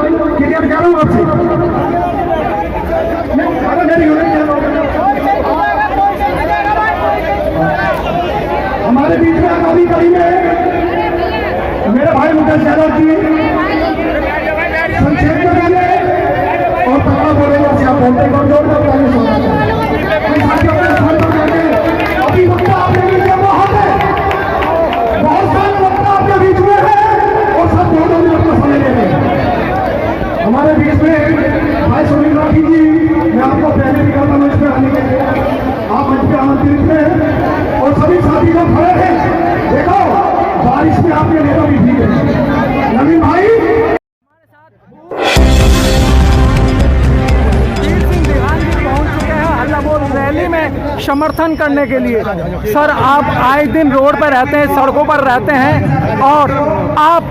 Clear कह रहा हूँ आपसे। हमारे बीच में आगामी कड़ी में मेरे भाई मुकेश यादव जी संक्षेप करेंगे और तगड़ा बोलेंगे। आप बोलते कमजोर अभी वक्ता आपके बीच में बहुत है, बहुत सारे वक्ता आपके बीच में है और सब 2-2 मिनट का समय लेते हैं। हमारे बीच में भाई सुनील राठी जी, मैं आपको पहले भी करता मंच पे आने के लिए, आप मंच पे आमंत्रित हैं और सभी साथी लोग खड़े हैं। देखो बारिश में आपके नेता भी भीगे नवीन भाई। रैली में समर्थन करने के लिए सर, आप आए दिन रोड पर रहते हैं, सड़कों पर रहते हैं और आप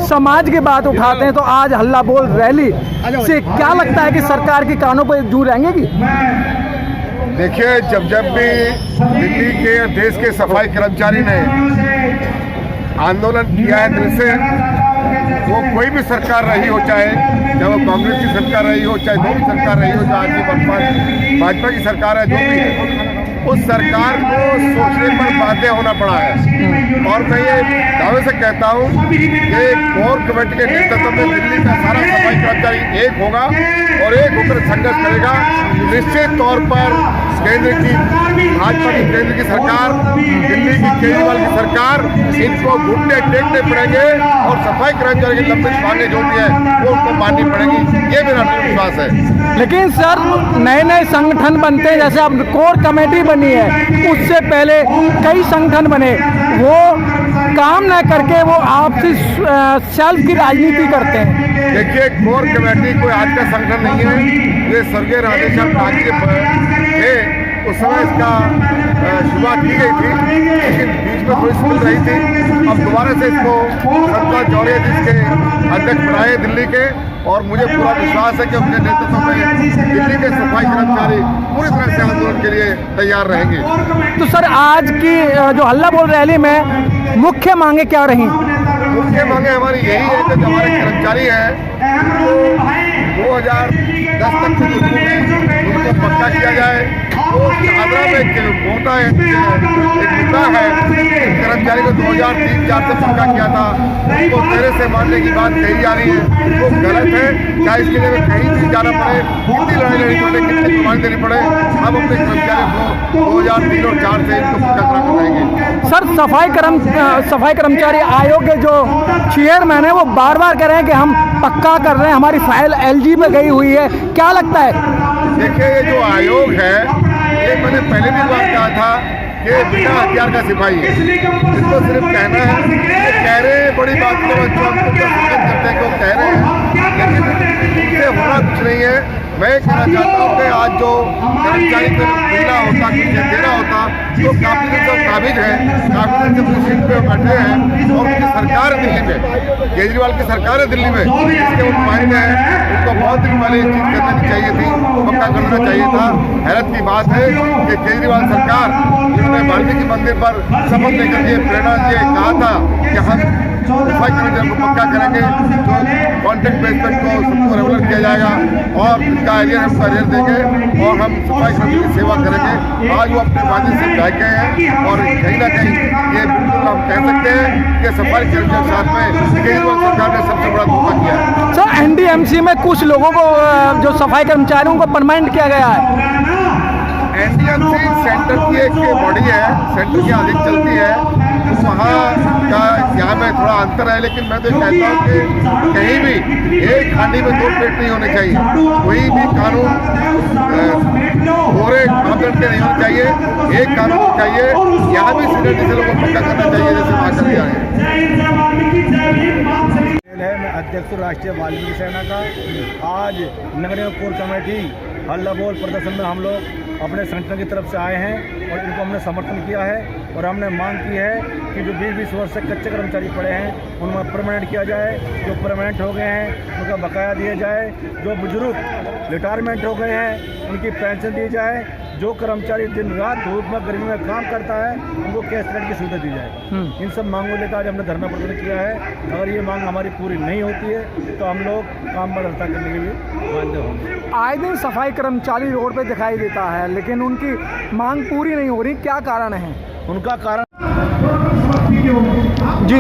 समाज की बात उठाते हैं, तो आज हल्ला बोल रैली से क्या लगता है कि सरकार के कानों पर जू रहेंगे कि? देखिए, जब भी दिल्ली के देश के सफाई कर्मचारी ने आंदोलन किया है दिल से, वो कोई भी सरकार रही हो, चाहे वो कांग्रेस की सरकार रही हो, चाहे जो भी सरकार रही हो, चाहे आपकी भाजपा की सरकार है, जो भी है, उस सरकार को सोचने पर बाध्य होना पड़ा है। और मैं ये दावे से कहता हूँ कि कोर कमेटी के नेतृत्व में दिल्ली का सारा सफाई कर्मचारी एक होगा और एक होकर संघर्ष करेगा। निश्चित तौर पर केंद्र की भाजपा की केंद्र की सरकार, दिल्ली की केजरीवाल की सरकार, इनको घुटने टेकने पड़ेंगे और सफाई कर्मचारी की लंबित मांगे जो भी है वो उनको माननी पड़ेगी, ये मेरा विश्वास है। लेकिन सर, नए नए संगठन बनते हैं, जैसे अब कोर कमेटी बनी है, उससे पहले कई संगठन बने, वो काम न करके वो आपसी सेल्फ की राजनीति करते हैं। देखिए, कोर कमेटी कोई आज का संगठन नहीं है, ये स्वर्गीय राधेश्याम ठाकरे थे, उस समय इसका शुरुआत की गई थी, लेकिन बीच में थोड़ी स्कूल रही थी। अब दोबारा से इसको सरकार जौहरिया जिसके अध्यक्ष बनाए दिल्ली के, और मुझे पूरा विश्वास है कि अपने नेतृत्व में दिल्ली के सफाई कर्मचारी पूरी तरह से आंदोलन के लिए तैयार रहेंगे। तो सर, आज की जो हल्ला बोल रैली में मुख्य मांगे क्या रही? मुख्य मांगे हमारी यही है कि जो हमारे कर्मचारी हैं वो 2010 तक उनको पक्का किया जाए। तो आगरा में एक मुद्दा है, कर्मचारी को 2003-04 से पक्का किया था, उसको तेरे से मानने की बात कही जा रही है, वो गलत है। क्या इसके लिए कहीं भी जाना पड़े, कितनी लड़ाई लड़नी पड़े, कितनी कुर्बानी देनी पड़े, हम अपने कर्मचारियों को 2003 और 2004 से इनको पक्का करा कराएंगे। सर, सफाई कर्मचारी आयोग के जो चेयरमैन है वो बार बार कह रहे हैं कि हम पक्का कर रहे हैं, हमारी फाइल LG पे गई हुई है, क्या लगता है? देखिए, ये जो आयोग है, ये मैंने पहले भी बात कहा था कि बिना हथियार का सिपाही है, इसको सिर्फ कहना है, कह रहे हैं बड़ी बात को करते हैं कि वो कह रहे हैं, लेकिन उनसे होना कुछ नहीं है। मैं कहना चाहता हूँ कि आज जो कर्मचारी को मिलना होता, कुछ देना होता, जो काबिल तो काबिज है, काबिल के सीट पे बैठे हैं और उनकी सरकार है दिल्ली में, केजरीवाल की सरकार है दिल्ली में, इसके वो नुमाइंदे हैं, उनको बहुत दिन पहले ये चीज़ करनी चाहिए थी, पक्का करना चाहिए था। हैरत की बात है कि केजरीवाल सरकार, जिन्होंने वाल्मीकि मंदिर पर शपथ लेकर ये प्रेरणा ये कहा था कि हम सफाई कर्मचारियों को पक्का करेंगे, जो कॉन्ट्रैक्ट बेसमेंट को सबको रेगुलर किया जाएगा और इनका एरियर हम करियर देंगे और हम सफाई कर्मचारी की सेवा करेंगे। आज वो अपने वादे से बैठ गए हैं और कहीं ना कहीं ये बिल्कुल हम कह सकते हैं कि सफाई कर्मचारी साथ में केजरीवाल सरकार ने सबसे बड़ा धोखा किया है। सर, NDMC में कुछ लोगों को, जो सफाई कर्मचारियों को परमानेंट किया गया है। NDMC सेंटर की एक बॉडी है, सेंटर की अधिक चलती है, वहाँ का यहाँ में थोड़ा अंतर है, लेकिन मैं तो कहता हूँ कि कहीं भी एक हांडी में 2 पेट नहीं होने चाहिए। कोई भी कानून पूरे मापदंड के नहीं होने चाहिए, एक कानून चाहिए। यहाँ भी सीनियरिटी से लोगों को पक्का करना चाहिए, जैसे वहाँ कर दिया है। मैं अध्यक्ष राष्ट्रीय वाल्मीकि सेना का। आज नगर निगम कोर कमेटी हल्ला बोल प्रदर्शन में हम लोग अपने संगठन की तरफ से आए हैं और इनको हमने समर्थन किया है और हमने मांग की है कि जो 20-20 वर्ष से कच्चे कर्मचारी पड़े हैं उनमें परमानेंट किया जाए, जो परमानेंट हो गए हैं उनका बकाया दिया जाए, जो बुजुर्ग रिटायरमेंट हो गए हैं उनकी पेंशन दी जाए, जो कर्मचारी दिन रात धूप में गर्मी में काम करता है उनको कैश क्रेडिट की सुविधा दी जाए। इन सब मांगों लेकर आज हमने धरना प्रदर्शन किया है। अगर ये मांग हमारी पूरी नहीं होती है तो हम लोग काम पर हड़ताल करने के लिए बाध्य होंगे। आए दिन सफाई कर्मचारी रोड पे दिखाई देता है लेकिन उनकी मांग पूरी नहीं हो रही, क्या कारण है? उनका कारण जी,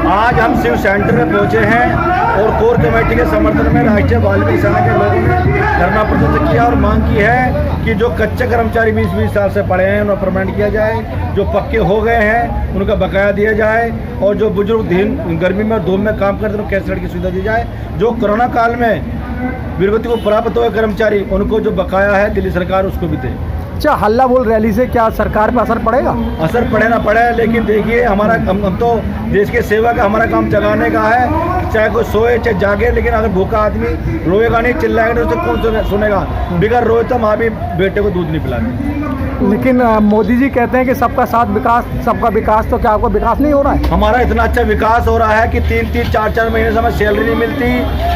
आज हम शिव सेंटर में पहुंचे हैं और कोर कमेटी के समर्थन में राष्ट्रीय वाल्मीकि सेना के लोगों ने धरना प्रदर्शन किया और मांग की है कि जो कच्चे कर्मचारी 20-20 साल से पड़े हैं उन्हें परमानेंट किया जाए, जो पक्के हो गए हैं उनका बकाया दिया जाए और जो बुजुर्ग दिन गर्मी में धूप में काम करते हैं उनको कैश क्रेडिट की सुविधा दी जाए। जो कोरोना काल में वीरगति को प्राप्त हुए कर्मचारी उनको जो बकाया है दिल्ली सरकार उसको भी दे। अच्छा, हल्ला बोल रैली से क्या सरकार पर असर पड़ेगा? असर पड़े ना पड़े, लेकिन देखिए हमारा हम तो देश के सेवा का हमारा काम जगाने का है, चाहे कोई सोए चाहे जागे, लेकिन अगर भूखा आदमी रोएगा नहीं चिल्लाएगा नहीं तो कौन सुनेगा? बिगर रोए तो माँ भी बेटे को दूध नहीं पिलाती। लेकिन मोदी जी कहते हैं कि सबका साथ विकास सबका विकास, तो क्या आपको विकास नहीं हो रहा है? हमारा इतना अच्छा विकास हो रहा है कि 3-3 4-4 महीने से हमें सैलरी नहीं मिलती,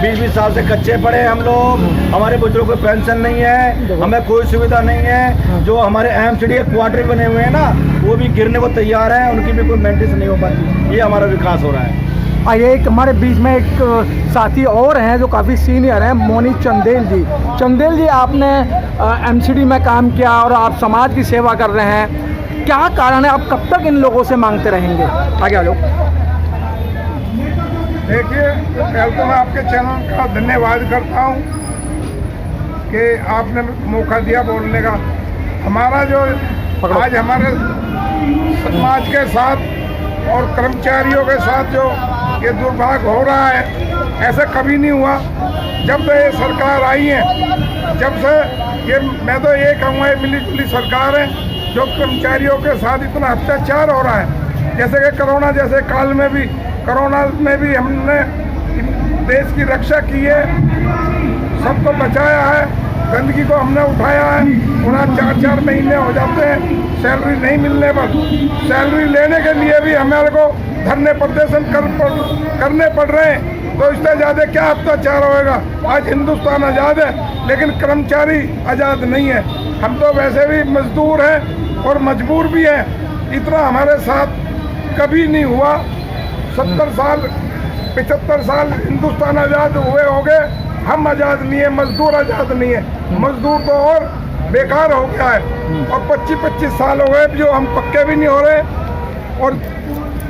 20-20 साल से कच्चे पड़े हैं हम लोग, हमारे बुजुर्गों को पेंशन नहीं है, हमें कोई सुविधा नहीं है। जो हमारे एमसीडी क्वार्टर बने हुए हैं ना वो भी गिरने को तैयार हैं, उनकी भी कोई मेंटेनेंस नहीं हो पाती। ये हमारा विकास हो रहा है। एक हमारे बीच में एक साथी और हैं जो काफ़ी सीनियर हैं, मोनी चंदेल जी। चंदेल जी, आपने एमसीडी में काम किया और आप समाज की सेवा कर रहे हैं, क्या कारण है? आप कब तक इन लोगों से मांगते रहेंगे? आगे आ जाओ। देखिए, पहले तो मैं आपके चैनल का धन्यवाद करता हूँ कि आपने मौका दिया बोलने का। हमारा जो आज हमारे समाज के साथ और कर्मचारियों के साथ जो ये दुर्भाग्य हो रहा है, ऐसा कभी नहीं हुआ जब से ये सरकार आई है। जब से ये मैं तो ये कहूँगा ये मिली जुली सरकार है, जो कर्मचारियों के साथ इतना अत्याचार हो रहा है। जैसे कि कोरोना जैसे काल में भी, कोरोना में भी हमने देश की रक्षा की है, सबको बचाया है, गंदगी को हमने उठाया है। उन्हें 4-4 महीने हो जाते हैं सैलरी नहीं मिलने पर। सैलरी लेने के लिए भी हमारे को धरने प्रदर्शन करने पड़ रहे हैं, तो इससे ज़्यादा क्या अत्याचार होएगा? आज हिंदुस्तान आज़ाद है लेकिन कर्मचारी आज़ाद नहीं है। हम तो वैसे भी मजदूर हैं और मजबूर भी हैं। इतना हमारे साथ कभी नहीं हुआ। 70 साल 75 साल हिंदुस्तान आज़ाद हुए हो गए, हम आज़ाद नहीं है, मजदूर आज़ाद नहीं है। मजदूर तो और बेकार हो गया है और 25-25 साल हो गए जो हम पक्के भी नहीं हो रहे। और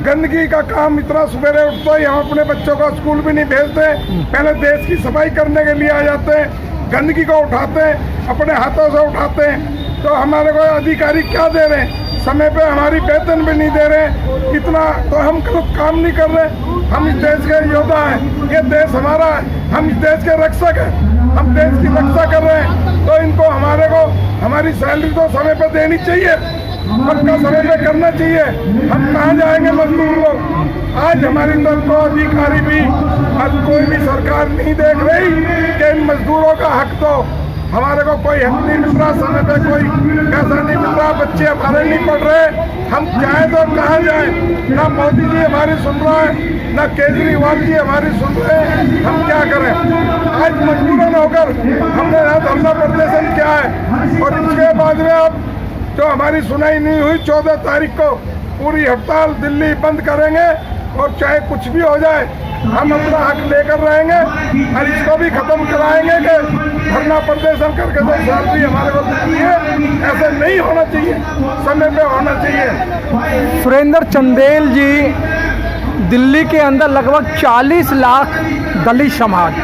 गंदगी का काम इतना सवेरे उठता है, हम अपने बच्चों का स्कूल भी नहीं भेजते। पहले देश की सफाई करने के लिए आ जाते हैं, गंदगी को उठाते हैं, अपने हाथों से उठाते हैं। तो हमारे को अधिकारी क्या दे रहे हैं? समय पे हमारी वेतन भी नहीं दे रहे। इतना तो हम काम नहीं कर रहे। हम इस देश के योद्धा हैं, ये देश हमारा है, हम इस देश के रक्षक हैं, हम देश की रक्षा कर रहे हैं। तो इनको हमारे को हमारी सैलरी तो समय पर देनी चाहिए, सबका समय पे करना चाहिए। हम कहाँ जाएंगे मजदूर लोग? आज हमारी तरफ को अधिकारी भी, आज कोई भी सरकार नहीं देख रही कि इन मजदूरों का हक तो हमारे को कोई हक नहीं मिल रहा, समय पे कोई पैसा नहीं मिल रहा, बच्चे हमारे नहीं पढ़ रहे। हम जाए तो कहाँ जाए? ना मोदी जी हमारी सुन रहा है, ना केजरीवाल जी हमारी सुन रहे हैं। हम क्या करें? आज मजबूरन होकर हमने यहाँ धरना प्रदर्शन किया है और इसके बाद में अब जो हमारी सुनाई नहीं हुई, 14 तारीख को पूरी हड़ताल दिल्ली बंद करेंगे और चाहे कुछ भी हो जाए हम अपना हक लेकर रहेंगे और इसको भी खत्म कराएंगे कि धरना प्रदर्शन करके तो सैलरी हमारे को मिलती है, ऐसे नहीं होना चाहिए, समय पे होना चाहिए। सुरेंद्र चंदेल जी, दिल्ली के अंदर लगभग 40 लाख दलित समाज,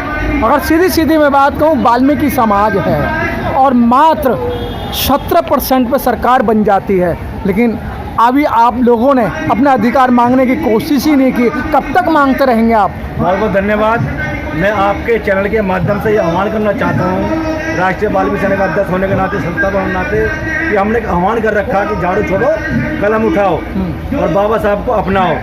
अगर सीधी सीधी मैं बात कहूँ वाल्मीकि समाज है और मात्र 17% पे सरकार बन जाती है, लेकिन अभी आप लोगों ने अपना अधिकार मांगने की कोशिश ही नहीं की। कब तक मांगते रहेंगे आप? बहुत बहुत धन्यवाद। मैं आपके चैनल के माध्यम से ये आह्वान करना चाहता हूँ राष्ट्रीय वाल्मीकि सेना का अध्यक्ष होने के नाते, संस्था के नाते, कि हमने एक आह्वान कर रखा कि झाड़ू छोड़ो, कलम उठाओ और बाबा साहब को अपनाओ।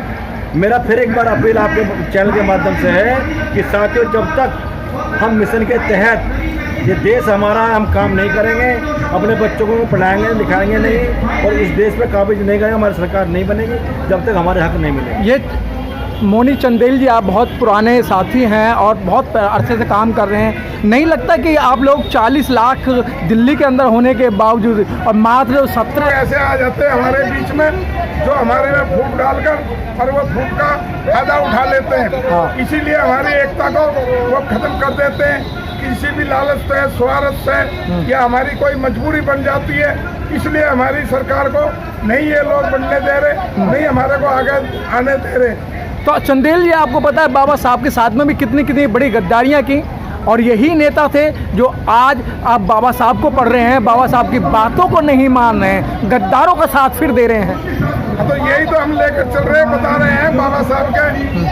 मेरा फिर एक बार अपील आपके चैनल के माध्यम से है कि साथियों, जब तक हम मिशन के तहत ये देश हमारा है, हम काम नहीं करेंगे, अपने बच्चों को पढ़ाएंगे लिखाएंगे नहीं, और इस देश पे काबिज नहीं करेंगे, हमारी सरकार नहीं बनेगी जब तक हमारे हक नहीं मिलेंगे। ये मोनी चंदेल जी, आप बहुत पुराने साथी हैं और बहुत अरसे से काम कर रहे हैं। नहीं लगता कि आप लोग 40 लाख दिल्ली के अंदर होने के बावजूद और मात्र 17 ऐसे आ जाते हैं हमारे बीच में जो हमारे में फूट डालकर और वो फूट का फायदा उठा लेते हैं। इसीलिए हमारी एकता को वो खत्म कर देते हैं। किसी भी लालच से, स्वार्थ से या हमारी कोई मजबूरी बन जाती है, इसलिए हमारी सरकार को नहीं ये लोग बनने दे रहे, नहीं हमारे को आगे आने दे रहे। तो चंदेल जी, आपको पता है बाबा साहब के साथ में भी कितनी कितनी बड़ी गद्दारियां की, और यही नेता थे जो आज आप बाबा साहब को पढ़ रहे हैं, बाबा साहब की बातों को नहीं मान रहे हैं, गद्दारों का साथ फिर दे रहे हैं। तो यही तो हम लेकर चल रहे हैं, बता रहे हैं बाबा साहब के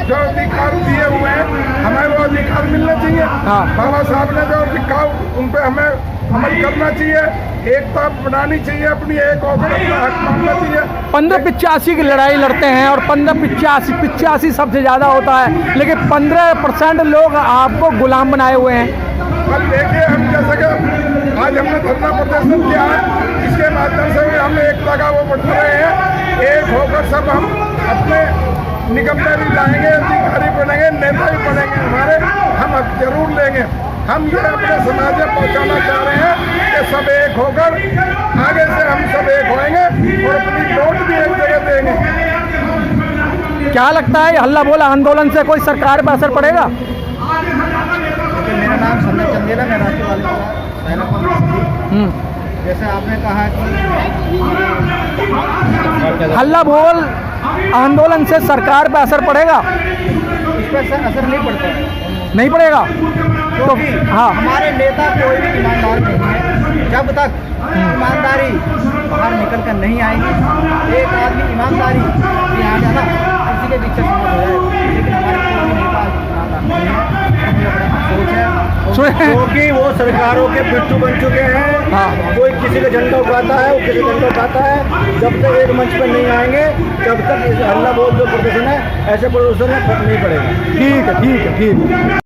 जो अधिकार दिए हुए हैं हमें वो अधिकार मिलना चाहिए। बाबा साहब ने जो अधिकार उन पे हमें अमल करना चाहिए, एकता बनानी चाहिए, अपनी एक होकर अपना हक मांगना चाहिए। 1585 की लड़ाई लड़ते हैं और 1585 सबसे ज़्यादा होता है, लेकिन 15% लोग आपको गुलाम बनाए हुए हैं। कल देखिए हम जैसे कि आज हमने धरना प्रदर्शन किया है, इसके माध्यम से भी हम एकता का वो बढ़ रहे हैं। एक होकर सब हम अपने निगमता भी लाएंगे, अधिकारी बनेंगे, नेता भी बनेंगे, हमारे हम हक जरूर लेंगे। हम ये अपने समाज में पहुंचाना चाह रहे हैं कि सब एक होकर आगे से हम सब एक होएंगे और अपनी वोट भी एक जगह देंगे। क्या लगता है हल्ला बोल आंदोलन से कोई सरकार पर असर पड़ेगा? मेरा नाम संजय चंदेल है, मैं रांची वाले जैसे आपने कहा कि हल्ला बोल आंदोलन से सरकार पर असर पड़ेगा? इस पर असर नहीं पड़ता, नहीं पड़ेगा। तो हाँ, हमारे नेता कोई भी ईमानदार नहीं है। जब तक ईमानदारी बाहर निकल कर नहीं आएगी, एक आदमी ईमानदारी यहाँ जाना किसी के पीछे समझ हो जाए, लेकिन हमारे कोई नेता ईमानदार नहीं है। सोच है क्योंकि वो सरकारों के पिट्ठू बन चुके हैं। कोई किसी का झंडा उठाता है, वो किसी का झंडा उठाता है। जब तक एक मंच पर नहीं आएंगे, जब तक इस हल्ला बोल जो प्रदर्शन है, ऐसे प्रदर्शन में फर्क नहीं पड़ेगा। ठीक है, ठीक है, ठीक है।